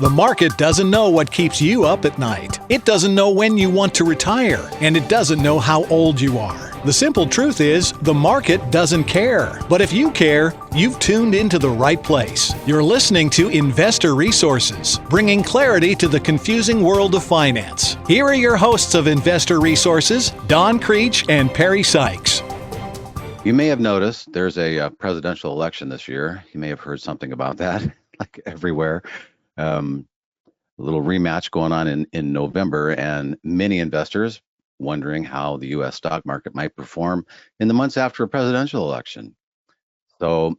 The market doesn't know what keeps you up at night. It doesn't know when you want to retire, and it doesn't know how old you are. The simple truth is, the market doesn't care. But if you care, you've tuned into the right place. You're listening to Investor Resources, bringing clarity to the confusing world of finance. Here are your hosts of Investor Resources, Don Creech and Perry Sykes. You may have noticed there's a presidential election this year. You may have heard something about that, like everywhere. A little rematch going on in November, and many investors wondering how the U.S. stock market might perform in the months after a presidential election. So,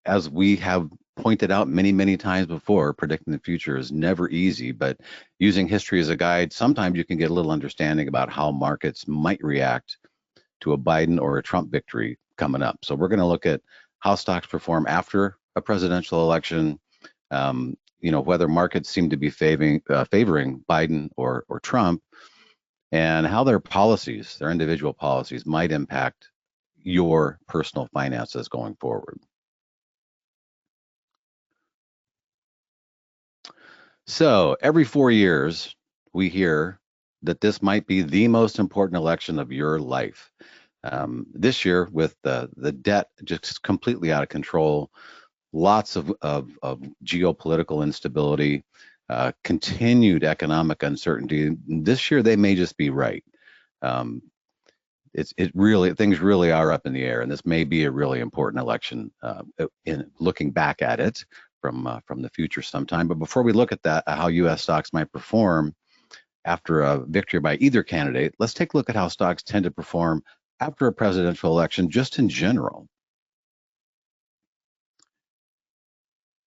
as we have pointed out many times before, predicting the future is never easy, but using history as a guide, sometimes you can get a little understanding about how markets might react to a Biden or a Trump victory coming up. So we're going to look at how stocks perform after a presidential election, whether markets seem to be favoring Biden or Trump, and how their policies, their individual policies, might impact your personal finances going forward. So every 4 years, we hear that this might be the most important election of your life. This year, with the debt just completely out of control, lots of geopolitical instability, continued economic uncertainty. This year, they may just be right. Things really are up in the air, and this may be a really important election in looking back at it from the future sometime. But before we look at that, how U.S. stocks might perform after a victory by either candidate, let's take a look at how stocks tend to perform after a presidential election, just in general.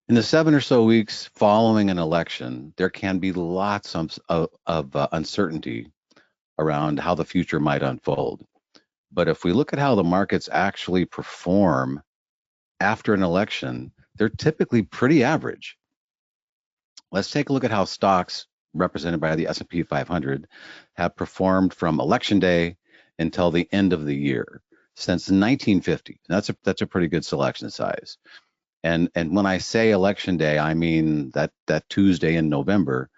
In the 7 or so weeks following an election, there can be lots of uncertainty around how the future might unfold. But if we look at how the markets actually perform after an election, they're typically pretty average. Let's take a look at how stocks represented by the S&P 500 have performed from election day until the end of the year since 1950. That's a pretty good selection size. And when I say election day, I mean that Tuesday in November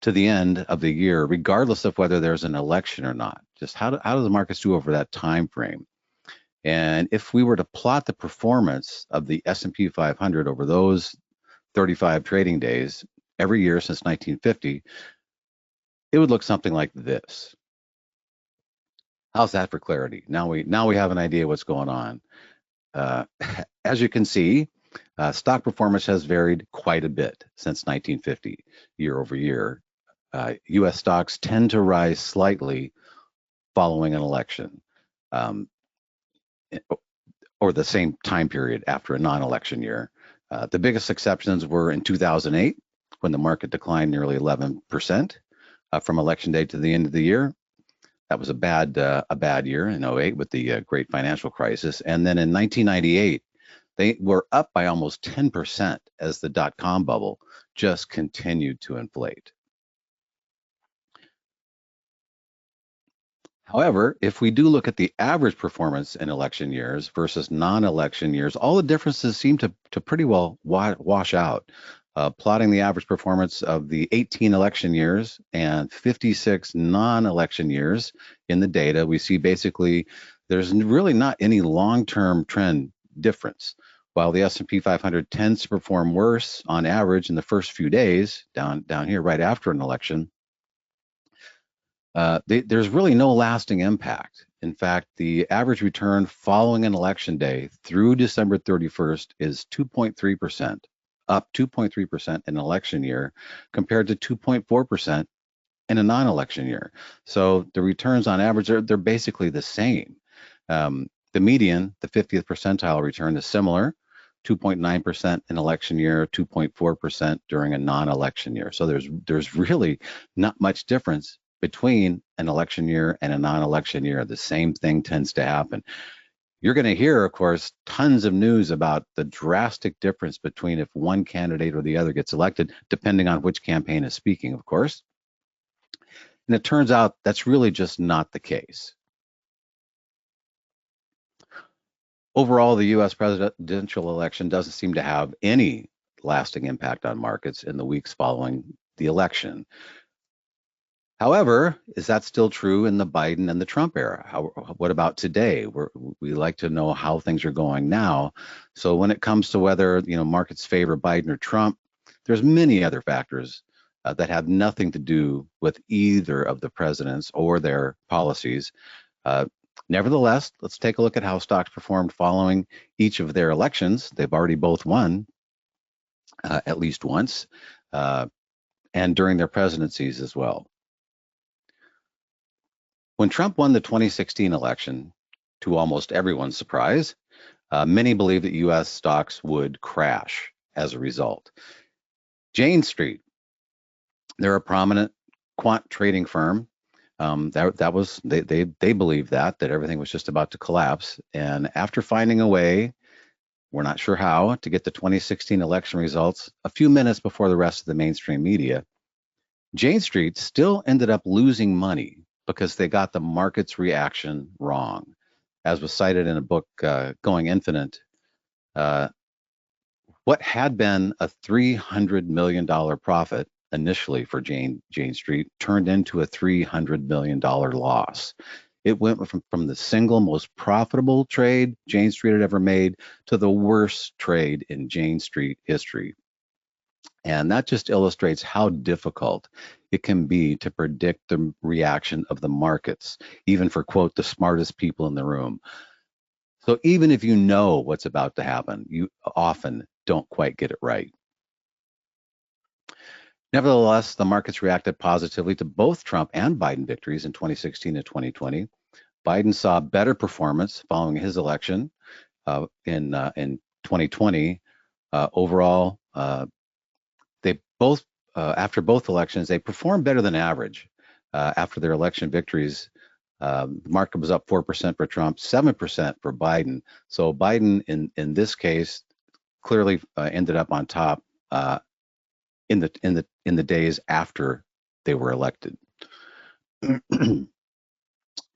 to the end of the year, regardless of whether there's an election or not. Just how do the markets do over that time frame? And if we were to plot the performance of the S&P 500 over those 35 trading days every year since 1950, it would look something like this. How's that for clarity? Now we have an idea what's going on. As you can see, stock performance has varied quite a bit since 1950, year over year. U.S. stocks tend to rise slightly following an election, or the same time period after a non-election year. The biggest exceptions were in 2008, when the market declined nearly 11% from election day to the end of the year. That was a bad year in 2008 with the great financial crisis. And then in 1998, they were up by almost 10% as the dot-com bubble just continued to inflate. However, if we do look at the average performance in election years versus non-election years, all the differences seem to pretty well wash out. Plotting the average performance of the 18 election years and 56 non-election years in the data, we see basically there's really not any long-term trend difference. While the S&P 500 tends to perform worse on average in the first few days, down here right after an election, there's really no lasting impact. In fact, the average return following an election day through December 31st is 2.3%. Up 2.3% in an election year compared to 2.4% in a non-election year. So the returns on average, they're basically the same. The median, the 50th percentile return, is similar, 2.9% in election year, 2.4% during a non-election year. So there's really not much difference between an election year and a non-election year. The same thing tends to happen. You're going to hear, of course, tons of news about the drastic difference between if one candidate or the other gets elected, depending on which campaign is speaking, of course. And it turns out that's really just not the case. Overall, the U.S. presidential election doesn't seem to have any lasting impact on markets in the weeks following the election. However, is that still true in the Biden and the Trump era? What about today? We like to know how things are going now. So when it comes to whether markets favor Biden or Trump, there's many other factors that have nothing to do with either of the presidents or their policies. Nevertheless, let's take a look at how stocks performed following each of their elections. They've already both won at least once, and during their presidencies as well. When Trump won the 2016 election, to almost everyone's surprise, many believed that U.S. stocks would crash as a result. Jane Street, they're a prominent quant trading firm. They believed that everything was just about to collapse. And after finding a way, we're not sure how, to get the 2016 election results a few minutes before the rest of the mainstream media, Jane Street still ended up losing money because they got the market's reaction wrong. As was cited in a book, Going Infinite, what had been a $300 million profit initially for Jane Street turned into a $300 million loss. It went from the single most profitable trade Jane Street had ever made to the worst trade in Jane Street history. And that just illustrates how difficult it can be to predict the reaction of the markets, even for, quote, the smartest people in the room. So even if you know what's about to happen, you often don't quite get it right. Nevertheless, the markets reacted positively to both Trump and Biden victories in 2016 and 2020. Biden saw better performance following his election in 2020. Overall, they both, after both elections, they performed better than average. After their election victories, the market was up 4% for Trump, 7% for Biden. So Biden, in this case, clearly ended up on top in the days after they were elected.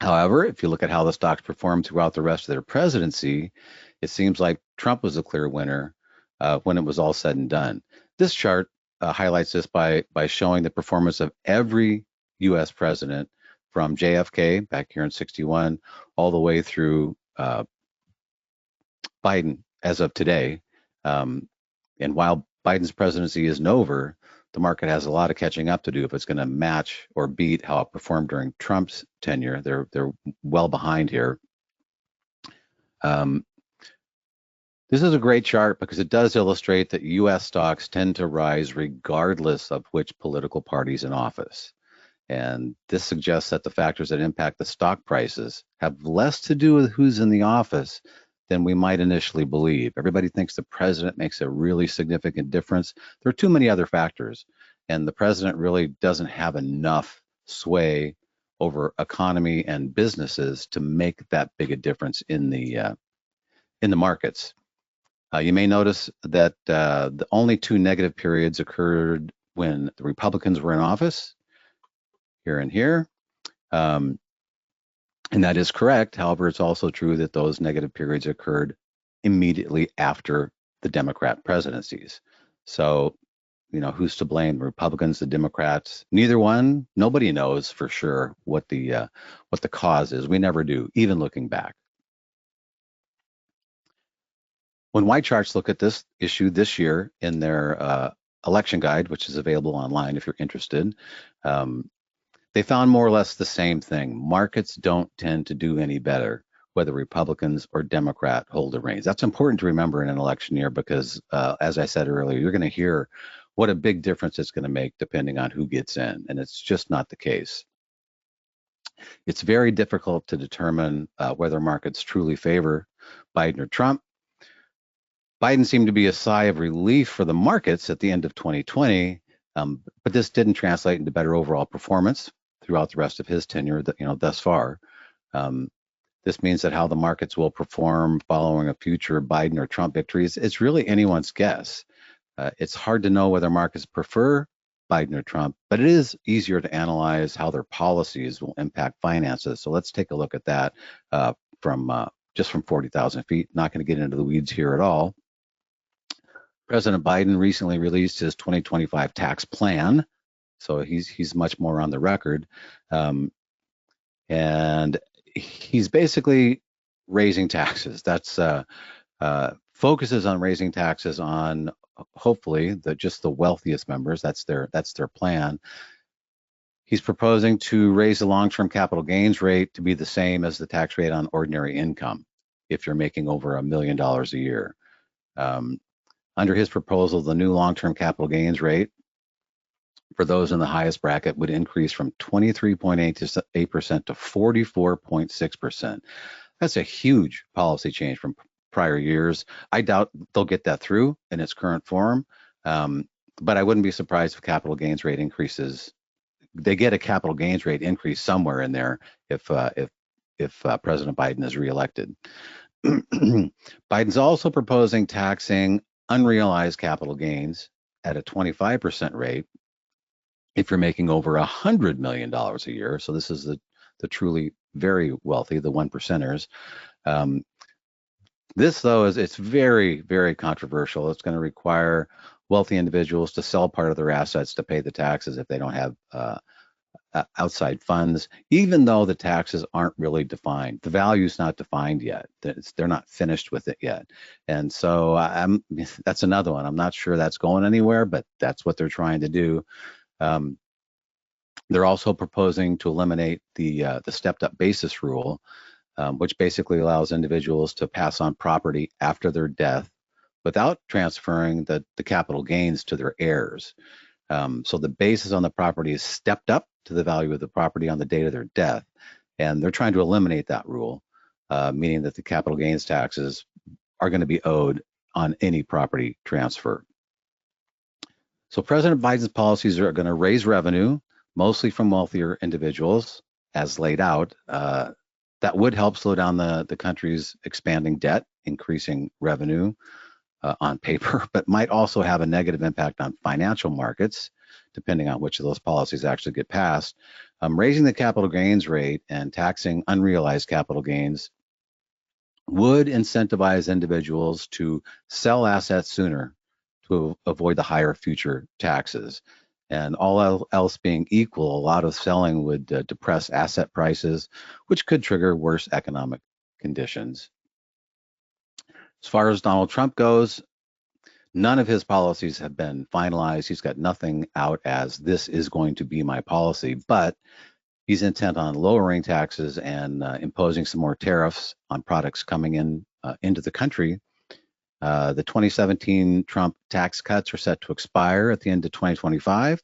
However, if you look at how the stocks performed throughout the rest of their presidency, it seems like Trump was a clear winner when it was all said and done. This chart highlights this by showing the performance of every U.S. president from JFK back here in 61 all the way through Biden as of today. And while Biden's presidency isn't over, the market has a lot of catching up to do if it's going to match or beat how it performed during Trump's tenure. They're well behind here. This is a great chart because it does illustrate that U.S. stocks tend to rise regardless of which political party's in office. And this suggests that the factors that impact the stock prices have less to do with who's in the office than we might initially believe. Everybody thinks the president makes a really significant difference. There are too many other factors, and the president really doesn't have enough sway over economy and businesses to make that big a difference in the markets. You may notice that the only two negative periods occurred when the Republicans were in office, here and here. And that is correct. However, it's also true that those negative periods occurred immediately after the Democrat presidencies. So, who's to blame? The Republicans, the Democrats? Neither one. Nobody knows for sure what the cause is. We never do, even looking back. When White Charts look at this issue this year in their election guide, which is available online if you're interested, they found more or less the same thing. Markets don't tend to do any better whether Republicans or Democrat hold the reins. That's important to remember in an election year because, as I said earlier, you're going to hear what a big difference it's going to make depending on who gets in, and it's just not the case. It's very difficult to determine whether markets truly favor Biden or Trump. Biden seemed to be a sigh of relief for the markets at the end of 2020, but this didn't translate into better overall performance throughout the rest of his tenure, thus far. This means that how the markets will perform following a future Biden or Trump victory it's really anyone's guess. It's hard to know whether markets prefer Biden or Trump, but it is easier to analyze how their policies will impact finances. So let's take a look at that from 40,000 feet. Not going to get into the weeds here at all. President Biden recently released his 2025 tax plan, so he's much more on the record, and he's basically raising taxes. That's focuses on raising taxes on hopefully just the wealthiest members. That's their plan. He's proposing to raise the long-term capital gains rate to be the same as the tax rate on ordinary income if you're making over $1 million a year. Under his proposal, the new long-term capital gains rate for those in the highest bracket would increase from 23.8% to 44.6%. That's a huge policy change from prior years. I doubt they'll get that through in its current form, but I wouldn't be surprised if capital gains rate increases. They get a capital gains rate increase somewhere in there if President Biden is reelected. Biden's also proposing taxing unrealized capital gains at a 25% rate if you're making over $100 million a year. So this is the truly very wealthy, the one percenters. This, though, it's very, very controversial. It's going to require wealthy individuals to sell part of their assets to pay the taxes if they don't have outside funds, even though the taxes aren't really defined. The value's not defined yet. They're not finished with it yet. And so that's another one. I'm not sure that's going anywhere, but that's what they're trying to do. They're also proposing to eliminate the stepped-up basis rule, which basically allows individuals to pass on property after their death without transferring the capital gains to their heirs. So the basis on the property is stepped up to the value of the property on the date of their death, and they're trying to eliminate that rule, meaning that the capital gains taxes are going to be owed on any property transfer. So President Biden's policies are going to raise revenue, mostly from wealthier individuals, as laid out. That would help slow down the country's expanding debt, increasing revenue on paper, but might also have a negative impact on financial markets, depending on which of those policies actually get passed. Raising the capital gains rate and taxing unrealized capital gains would incentivize individuals to sell assets sooner to avoid the higher future taxes. And all else being equal, a lot of selling would depress asset prices, which could trigger worse economic conditions. As far as Donald Trump goes, none of his policies have been finalized. He's got nothing out as this is going to be my policy, but he's intent on lowering taxes and imposing some more tariffs on products coming in into the country. The 2017 Trump tax cuts are set to expire at the end of 2025,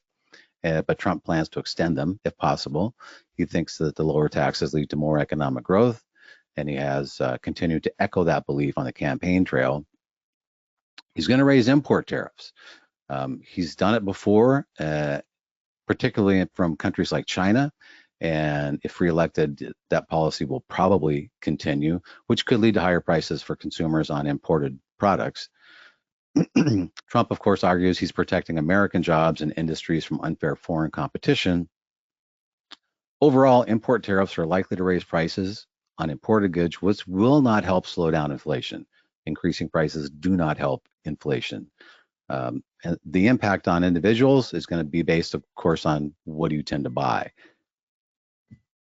but Trump plans to extend them if possible. He thinks that the lower taxes lead to more economic growth, and he has continued to echo that belief on the campaign trail. He's going to raise import tariffs. He's done it before, particularly from countries like China, and if reelected, that policy will probably continue, which could lead to higher prices for consumers on imported products. Trump, of course, argues he's protecting American jobs and industries from unfair foreign competition. Overall, import tariffs are likely to raise prices on imported goods, which will not help slow down inflation. Increasing prices do not help inflation. And the impact on individuals is going to be based, of course, on what do you tend to buy.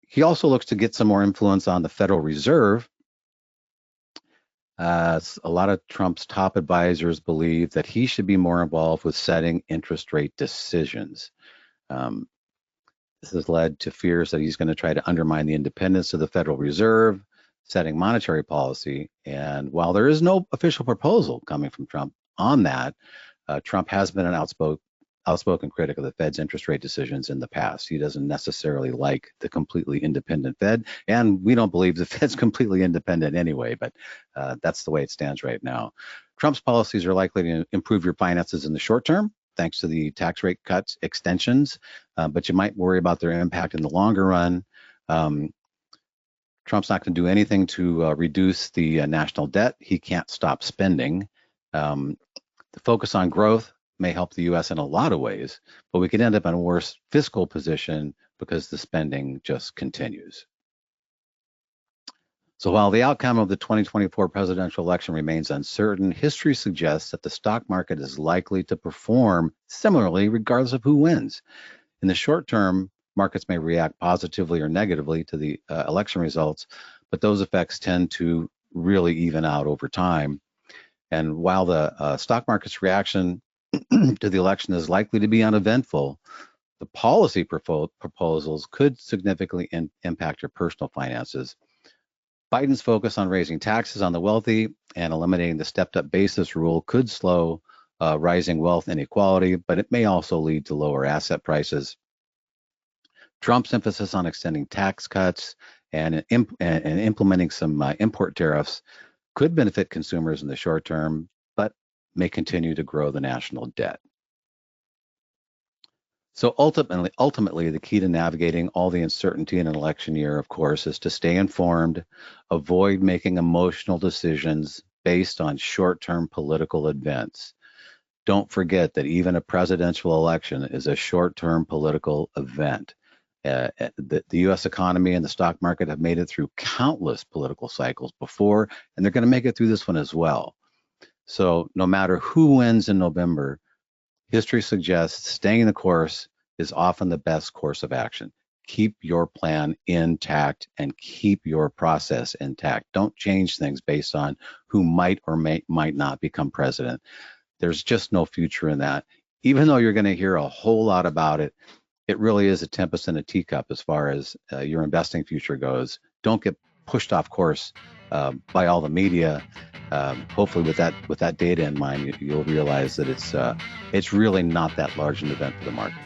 He also looks to get some more influence on the Federal Reserve. A lot of Trump's top advisors believe that he should be more involved with setting interest rate decisions. This has led to fears that he's going to try to undermine the independence of the Federal Reserve, setting monetary policy. And while there is no official proposal coming from Trump on that, Trump has been an outspoken critic of the Fed's interest rate decisions in the past. He doesn't necessarily like the completely independent Fed, and we don't believe the Fed's completely independent anyway, but that's the way it stands right now. Trump's policies are likely to improve your finances in the short term, thanks to the tax rate cuts extensions, but you might worry about their impact in the longer run. Trump's not going to do anything to reduce the national debt. He can't stop spending. The focus on growth may help the U.S. in a lot of ways, but we could end up in a worse fiscal position because the spending just continues. So while the outcome of the 2024 presidential election remains uncertain, history suggests that the stock market is likely to perform similarly regardless of who wins. In the short term, markets may react positively or negatively to the election results, but those effects tend to really even out over time. And while the stock market's reaction to the election is likely to be uneventful, the policy proposals could significantly impact your personal finances. Biden's focus on raising taxes on the wealthy and eliminating the stepped-up basis rule could slow rising wealth inequality, but it may also lead to lower asset prices. Trump's emphasis on extending tax cuts and implementing some import tariffs could benefit consumers in the short term, but may continue to grow the national debt. So ultimately, the key to navigating all the uncertainty in an election year, of course, is to stay informed, avoid making emotional decisions based on short-term political events. Don't forget that even a presidential election is a short-term political event. The U.S. economy and the stock market have made it through countless political cycles before, and they're going to make it through this one as well. So no matter who wins in November, history suggests staying the course is often the best course of action. Keep your plan intact and keep your process intact. Don't change things based on who might or might not become president. There's just no future in that. Even though you're going to hear a whole lot about it, it really is a tempest in a teacup as far as your investing future goes. Don't get pushed off course by all the media. Hopefully, with that data in mind, you'll realize that it's really not that large an event for the market.